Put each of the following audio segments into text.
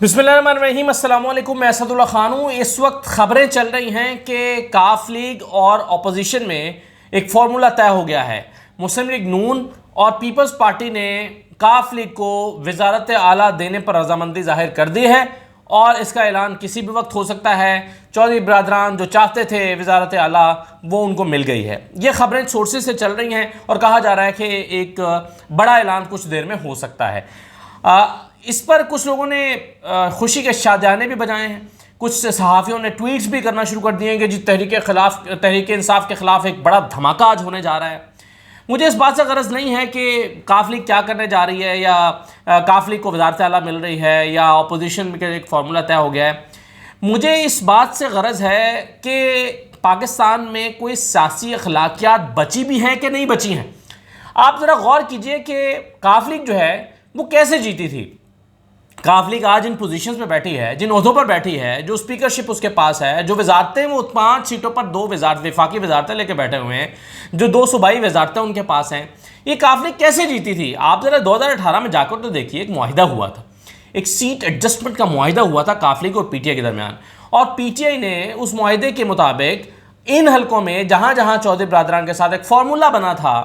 बिस्मिल्लाहिर्रहमानिर्रहीम, अस्सलाम वालेकुम। मैं असदुल्ला खान हूँ। इस वक्त ख़बरें चल रही हैं कि काफ लीग और अपोजिशन में एक फार्मूला तय हो गया है। मुस्लिम लीग नून और पीपल्स पार्टी ने काफ लीग को वजारत आला देने पर रजामंदी जाहिर कर दी है और इसका ऐलान किसी भी वक्त हो सकता है। चौधरी बरादरान जो चाहते थे वजारत आला वो उनको मिल गई है। ये ख़बरें सोर्सेज से चल रही हैं और कहा जा रहा है कि एक बड़ा ऐलान कुछ देर में हो सकता है। इस पर कुछ लोगों ने खुशी के शादियाने भी बजाए हैं। कुछ सहाफ़ियों ने ट्वीट्स भी करना शुरू कर दिए हैं कि जी तहरीक इंसाफ के ख़िलाफ़ एक बड़ा धमाका आज होने जा रहा है। मुझे इस बात से गरज नहीं है कि काफ लीग क्या करने जा रही है या काफ लीग को वज़ारत आला मिल रही है या अपोजिशन में एक फार्मूला तय हो गया है। मुझे इस बात से गरज है कि पाकिस्तान में कोई सियासी अखलाकियात बची भी हैं कि नहीं बची हैं। आप ज़रा गौर कीजिए कि काफ लीग जो है वो कैसे जीती थी। काफ लीग आज इन पोजीशंस पे बैठी है, जिन ओहदों पर बैठी है, जो स्पीकरशिप उसके पास है, जो वजारतें वो 5 सीटों पर 2 वफाकी वजारतें लेके बैठे हुए हैं, जो 2 सूबाई वजारतें उनके पास हैं। ये काफ लीग कैसे जीती थी? आप ज़रा 2018 में जाकर तो देखिए, एक मुआहिदा हुआ था, एक सीट एडजस्टमेंट का मुआहिदा हुआ था काफ लीग और पीटीआई के दरमियान। और पीटीआई ने उस मुआहिदे के मुताबिक इन हलकों में जहाँ जहाँ चौधरी बरादरान के साथ एक फार्मूला बना था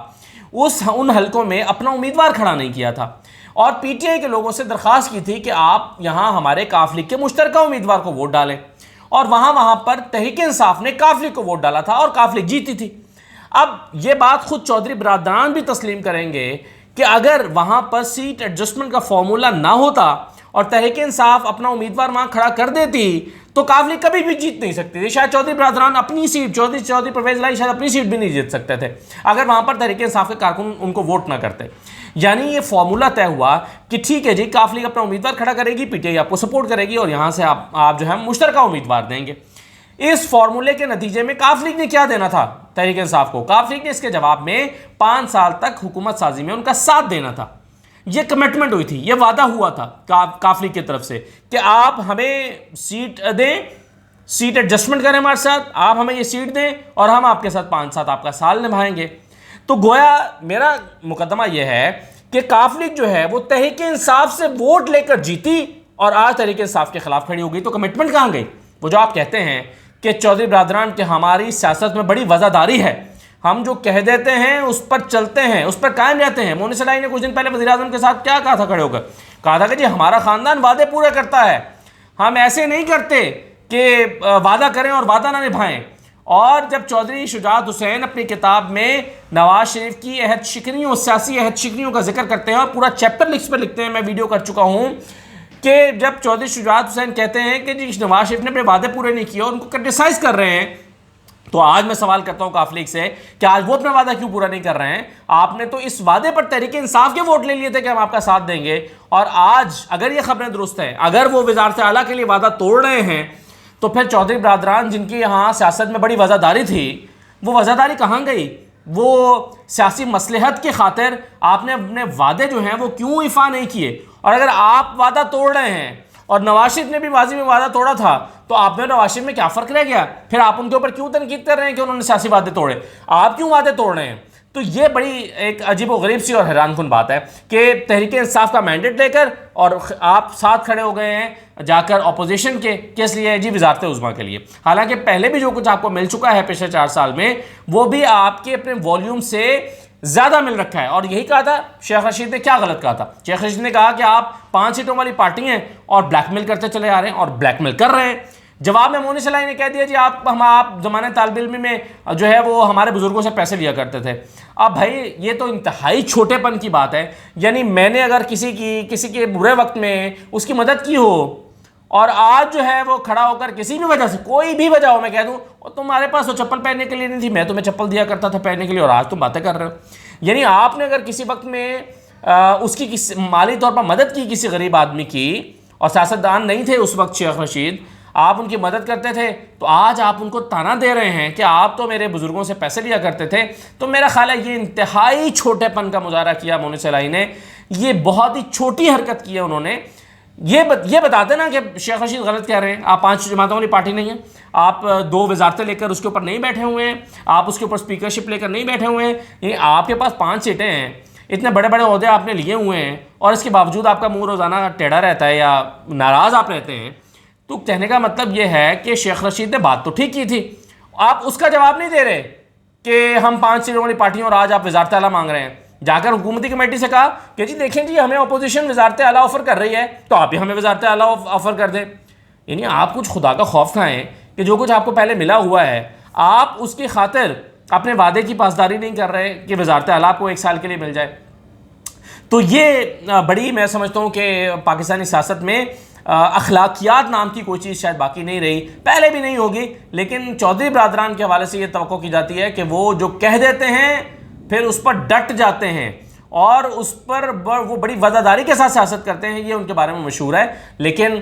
उन हलकों में अपना उम्मीदवार खड़ा नहीं किया था और पीटीआई के लोगों से दरख्वास्त की थी कि आप यहाँ हमारे काफ लीग के मुश्तरका उम्मीदवार को वोट डालें। और वहाँ पर तहरीक इंसाफ ने काफ लीग को वोट डाला था और काफ लीग जीती थी। अब ये बात खुद चौधरी बरादरान भी तस्लीम करेंगे कि अगर वहाँ पर सीट एडजस्टमेंट का फॉर्मूला ना होता और तहरीक इंसाफ अपना उम्मीदवार वहाँ खड़ा कर देती तो काफ लीग कभी भी जीत नहीं सकती थी। शायद चौधरी बरादरान अपनी सीट चौधरी परवेज लाई शायद अपनी सीट भी नहीं जीत सकते थे अगर वहाँ पर तहरीक इंसाफ के कारकुन उनको वोट ना करते। यानी ये फॉर्मूला तय हुआ कि ठीक है जी, काफ लीग अपना उम्मीदवार खड़ा करेगी, पीटीआई आपको सपोर्ट करेगी और यहाँ से आप जो है मुश्तरका उम्मीदवार देंगे। इस फॉर्मूले के नतीजे में काफ लीग ने क्या देना था तहरीक इंसाफ को? काफ लीग ने इसके जवाब में 5 साल तक हुकूमत साजी में उनका साथ देना था। ये कमिटमेंट हुई थी, ये वादा हुआ था काफ लीग की तरफ से कि आप हमें सीट दें, सीट एडजस्टमेंट करें हमारे साथ, आप हमें ये सीट दें और हम आपके साथ 5 साल आपका साल निभाएंगे। तो गोया मेरा मुकदमा यह है कि काफ लीग जो है वो तहरीक इंसाफ से वोट लेकर जीती और आज तहरीक इंसाफ के खिलाफ खड़ी हो गई। तो कमिटमेंट कहाँ गई? वो जो आप कहते हैं कि चौधरी बरादरान के हमारी सियासत में बड़ी वज़ादारी है, हम जो कह देते हैं उस पर चलते हैं, उस पर कायम रहते हैं। मोनी सलाई ने कुछ दिन पहले वज़ीर-ए-आज़म के साथ क्या कहा था खड़े होकर? कहा था कि जी हमारा ख़ानदान वादे पूरे करता है, हम ऐसे नहीं करते कि वादा करें और वादा ना निभाएं। और जब चौधरी शुजात हुसैन अपनी किताब में नवाज शरीफ की अहद शिकनियों, सियासी अहद शिकनियों का जिक्र करते हैं और पूरा चैप्टर इस पर लिखते हैं, मैं वीडियो कर चुका हूँ, कि जब चौधरी शुजात हुसैन कहते हैं कि जी नवाज शरीफ ने अपने वादे पूरे नहीं किए और उनको क्रिटिसाइज कर रहे हैं, तो आज मैं सवाल करता हूं काफ लीग से कि आज वो अपना वादा क्यों पूरा नहीं कर रहे हैं? आपने तो इस वादे पर तहरीक इंसाफ के वोट ले लिए थे कि हम आपका साथ देंगे और आज अगर ये खबरें दुरुस्त हैं, अगर वो वजारत आला के लिए वादा तोड़ रहे हैं तो फिर चौधरी बरादरान जिनकी यहाँ सियासत में बड़ी वज़ादारी थी, वो वज़ादारी कहाँ गई? वो सियासी मसलहत की खातिर आपने अपने वादे जो हैं वो क्यों इफ़ा नहीं किए? और अगर आप वादा तोड़ रहे हैं और नवाज शरीफ ने भी माजी में वादा तोड़ा था तो आप में नवाज शरीफ में क्या फ़र्क रह गया? फिर आप उनके ऊपर क्यों तनकीद कर रहे हैं कि उन्होंने सियासी वादे तोड़े? आप क्यों वादे तोड़ रहे हैं? तो ये बड़ी एक अजीब व गरीब सी और हैरानकुन बात है कि तहरीक इंसाफ का मैंडेट लेकर और आप साथ खड़े हो गए हैं जाकर अपोजिशन के किस लिए? जी वजारत उज़्मा के लिए। हालांकि पहले भी जो कुछ आपको मिल चुका है पिछले 4 साल में वो भी आपके अपने वॉल्यूम से ज़्यादा मिल रखा है। और यही कहा था शेख रशीद ने, क्या गलत कहा था? शेख रशीद ने कहा कि आप 5 सीटों वाली पार्टी हैं और ब्लैकमेल करते चले आ रहे हैं और ब्लैकमेल कर रहे हैं। जवाब में मोनी सलाई ने कह दिया जी आप ज़माने तालिब इल्म में जो है वो हमारे बुजुर्गों से पैसे लिया करते थे। अब भाई ये तो इंतहाई छोटेपन की बात है। यानी मैंने अगर किसी के बुरे वक्त में उसकी मदद की हो और आज जो है वो खड़ा होकर किसी भी वजह से, कोई भी वजह हो, मैं कह दूं तुम्हारे पास वो चप्पल पहनने के लिए नहीं थी, मैं तुम्हें चप्पल दिया करता था पहनने के लिए और आज तुम बातें कर रहे हो। यानी आपने अगर किसी वक्त में उसकी माली तौर पर मदद की किसी गरीब आदमी की और सियासतदान नहीं थे उस वक्त शेख रशीद, आप उनकी मदद करते थे, तो आज आप उनको ताना दे रहे हैं कि आप तो मेरे बुजुर्गों से पैसे लिया करते थे। तो मेरा ख्याल है ये इंतहाई छोटेपन का मुजाहरा किया मोनी सलाई ने, ये बहुत ही छोटी हरकत की है उन्होंने। ये बताते ना कि शेख रशीद गलत कह रहे हैं, आप 5 जमातों वाली पार्टी नहीं है, आप 2 वजारतें लेकर उसके ऊपर नहीं बैठे हुए हैं, आप उसके ऊपर स्पीकरशिप लेकर नहीं बैठे हुए हैं, ये आपके पास 5 सीटें हैं। इतने बड़े बड़े ओहदे आपने लिए हुए हैं और इसके बावजूद आपका मुंह रोज़ाना टेढ़ा रहता है या नाराज़ आप रहते हैं, तो कहने का मतलब ये है कि शेख रशीद ने बात तो ठीक की थी, आप उसका जवाब नहीं दे रहे कि हम 5 सीटों वाली पार्टियों और आज आप वज़ारत आला मांग रहे हैं। जाकर हुकूमती कमेटी से कहा कि जी देखें जी, हमें अपोजिशन वज़ारत आला ऑफ़र कर रही है, तो आप भी हमें वज़ारत आला ऑफ़र कर दें। यानी आप कुछ खुदा का खौफ खाएँ कि जो कुछ आपको पहले मिला हुआ है आप उसकी खातिर अपने वादे की पासदारी नहीं कर रहे कि वज़ारत आला आपको 1 साल के लिए मिल जाए। तो ये बड़ी, मैं समझता हूँ कि पाकिस्तानी सियासत में अखलाकियात नाम की कोई चीज़ शायद बाकी नहीं रही, पहले भी नहीं होगी, लेकिन चौधरी बरादरान के हवाले से ये तवक्को की जाती है कि वो जो कह देते हैं फिर उस पर डट जाते हैं और उस पर वो बड़ी वज़ादारी के साथ सियासत करते हैं। ये उनके बारे में मशहूर है, लेकिन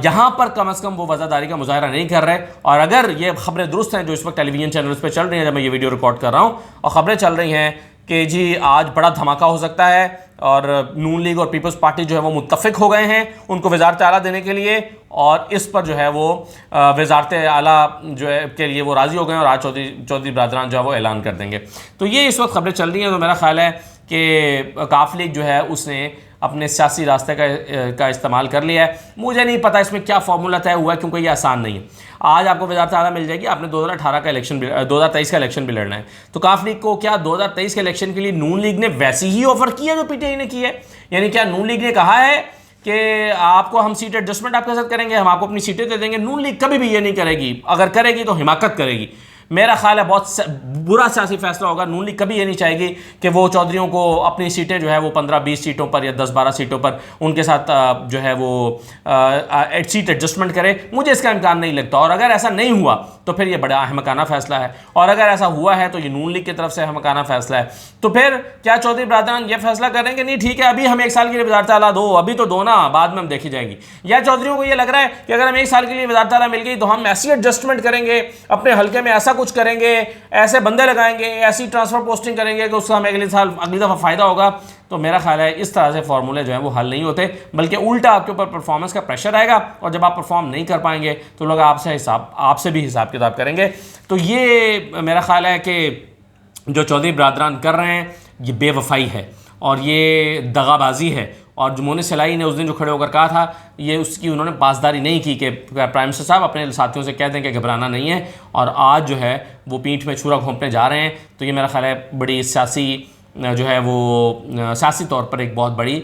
यहाँ पर कम अज़ कम वो वज़ादारी का मुज़ाहरा नहीं कर रहे। और अगर ये खबरें दुरुस्त हैं जो इस वक्त टेलीविज़न चैनल्स पर चल रही हैं, जब मैं ये वीडियो रिकॉर्ड कर रहा हूँ और ख़बरें चल रही हैं कि जी आज बड़ा धमाका हो सकता है और नून लीग और पीपल्स पार्टी जो है वो मुत्तफ़िक हो गए हैं उनको वज़ारत आला देने के लिए, और इस पर जो है वो वज़ारत आला जो है के लिए वो राज़ी हो गए और आज चौधरी बरादरान जो है वो ऐलान कर देंगे। तो ये इस वक्त खबरें चल रही हैं। तो मेरा ख़्याल है कि काफ लीग जो है उसने अपने सियासी रास्ते का इस्तेमाल कर लिया है। मुझे नहीं पता इसमें क्या फार्मूला तय हुआ है, क्योंकि ये आसान नहीं है। आज आपको वज़ारत आला मिल जाएगी, आपने 2018 का इलेक्शन भी 2023 का इलेक्शन भी लड़ना है, तो काफ लीग को क्या 2023 के इलेक्शन के लिए नून लीग ने वैसी ही ऑफर की है जो पीटीआई ने की है? यानी क्या नून लीग ने कहा है कि आपको हम सीट एडजस्टमेंट आपके साथ करेंगे, हम आपको अपनी सीटें दे देंगे? नून लीग कभी भी ये नहीं करेगी, अगर करेगी तो हिमाकत करेगी। मेरा ख्याल है बहुत बुरा सियासी फैसला होगा। नून लीग कभी ये नहीं चाहेगी कि वो चौधरियों को अपनी सीटें जो है वो 15-20 सीटों पर या 10-12 सीटों पर उनके साथ जो है वो सीट एडजस्टमेंट करे। मुझे इसका इम्कान नहीं लगता, और अगर ऐसा नहीं हुआ तो फिर ये बड़ा अहमकाना फैसला है, और अगर ऐसा हुआ है तो ये नून लीग की तरफ से अहमकाना फैसला है। तो फिर क्या चौधरी बरादरान ये फैसला करेंगे नहीं ठीक है अभी हम 1 साल के लिए वज़ारत आला दो, अभी तो दो ना, बाद में हम देखी जाएगी? या चौधरियों को ये लग रहा है कि अगर हम 1 साल के लिए वज़ारत आला मिल गई तो हम ऐसी एडजस्टमेंट करेंगे, अपने हल्के में ऐसा कुछ करेंगे, ऐसे बंदे लगाएंगे, ऐसी ट्रांसफर पोस्टिंग करेंगे कि उसका हमें अगली दफ़ा फ़ायदा होगा? तो मेरा ख्याल है इस तरह से फार्मूले जो है वो हल नहीं होते, बल्कि उल्टा आपके ऊपर परफॉर्मेंस का प्रेशर आएगा, और जब आप परफॉर्म नहीं कर पाएंगे तो लोग आपसे भी हिसाब किताब करेंगे। तो ये मेरा ख्याल है कि जो चौधरी बरादरान कर रहे हैं ये बेवफाई है और ये दगाबाजी है। और जो मोनिस सलाई ने उस दिन जो खड़े होकर कहा था, ये उसकी उन्होंने पासदारी नहीं की कि प्राइम मिनिस्टर साहब अपने साथियों से कह दें कि घबराना नहीं है, और आज जो है वो पीठ में छुरा घोंपने जा रहे हैं। तो ये मेरा ख्याल है बड़ी सियासी जो है वो सियासी तौर पर एक बहुत बड़ी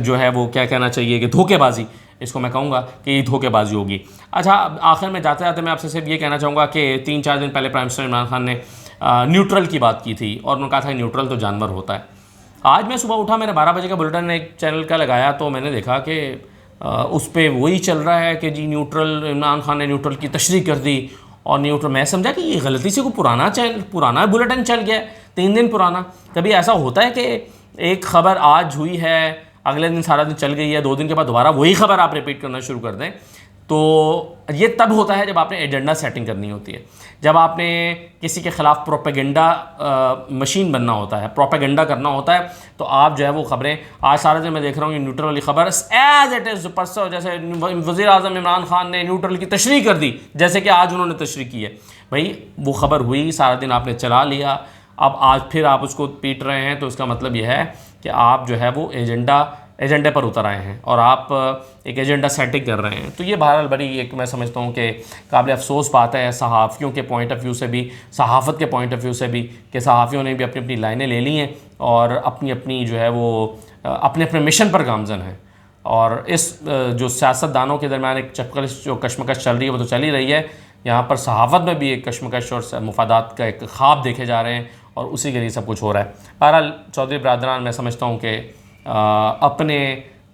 जो है वो क्या कहना चाहिए कि धोखेबाजी, इसको मैं कहूँगा कि ये धोखेबाजी होगी। अच्छा, आखिर में जाते जाते मैं आपसे सिर्फ ये कहना चाहूँगा कि 3-4 दिन पहले प्राइम मिनिस्टर इमरान खान ने न्यूट्रल की बात की थी और उन्होंने कहा था न्यूट्रल तो जानवर होता है। आज मैं सुबह उठा, मैंने 12 बजे का बुलेटिन एक चैनल का लगाया, तो मैंने देखा कि उस पर वही चल रहा है कि जी न्यूट्रल, इमरान खान ने न्यूट्रल की तशरीह कर दी, और न्यूट्रल, मैं समझा कि ये गलती से कोई पुराना बुलेटिन चल गया, 3 दिन पुराना। कभी ऐसा होता है कि एक खबर आज हुई है, अगले दिन सारा दिन चल गई है, 2 दिन के बाद दोबारा वही खबर आप रिपीट करना शुरू कर दें? तो ये तब होता है जब आपने एजेंडा सेटिंग करनी होती है, जब आपने किसी के ख़िलाफ़ प्रोपेगेंडा मशीन बनना होता है, प्रोपेगेंडा करना होता है, तो आप जो है वो खबरें, आज सारा दिन मैं देख रहा हूँ ये न्यूट्रल वाली खबर एज इट इज़ परसों, जैसे वज़ीर आज़म इमरान खान ने न्यूट्रल की तशरीह कर दी, जैसे कि आज उन्होंने तशरीह की है। भाई वो खबर हुई, सारा दिन आपने चला लिया, अब आज फिर आप उसको पीट रहे हैं, तो इसका मतलब यह है कि आप जो है वो एजेंडे पर उतर आए हैं और आप एक एजेंडा सेटिंग कर रहे हैं। तो ये बहरहाल बड़ी एक, मैं समझता हूँ कि काबिल अफसोस बात है सहाफ़ियों के पॉइंट ऑफ व्यू से भी, सहाफ़त के पॉइंट ऑफ व्यू से भी, कि सहाफ़ियों ने भी अपनी अपनी लाइनें ले ली हैं और अपनी अपनी जो है वो अपने अपने मिशन पर गामज़न हैं। और इस जो सियासतदानों के दरमियान एक कशमकश चल रही है वो तो चल ही रही है, यहाँ पर सहाफ़त में भी एक कशमकश और मुफादात का एक ख्वाब देखे जा रहे हैं और उसी के लिए सब कुछ हो रहा है। बहरहाल चौधरी बरादरान, मैं समझता हूँ कि अपने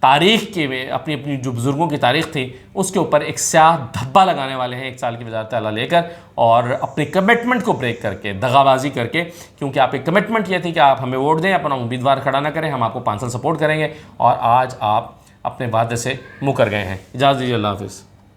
तारीख़ के में अपनी जो बुज़ुर्गों की तारीख़ थी उसके ऊपर एक स्याह धब्बा लगाने वाले हैं 1 साल की वज़ारत आला लेकर, और अपनी कमिटमेंट को ब्रेक करके, दगाबाजी करके, क्योंकि आपकी कमिटमेंट ये थी कि आप हमें वोट दें, अपना उम्मीदवार खड़ा ना करें, हम आपको 5 साल सपोर्ट करेंगे, और आज आप अपने वादे से मुकर गए हैं। इजाज़त दीजिए, अल्लाह हाफ़िज़।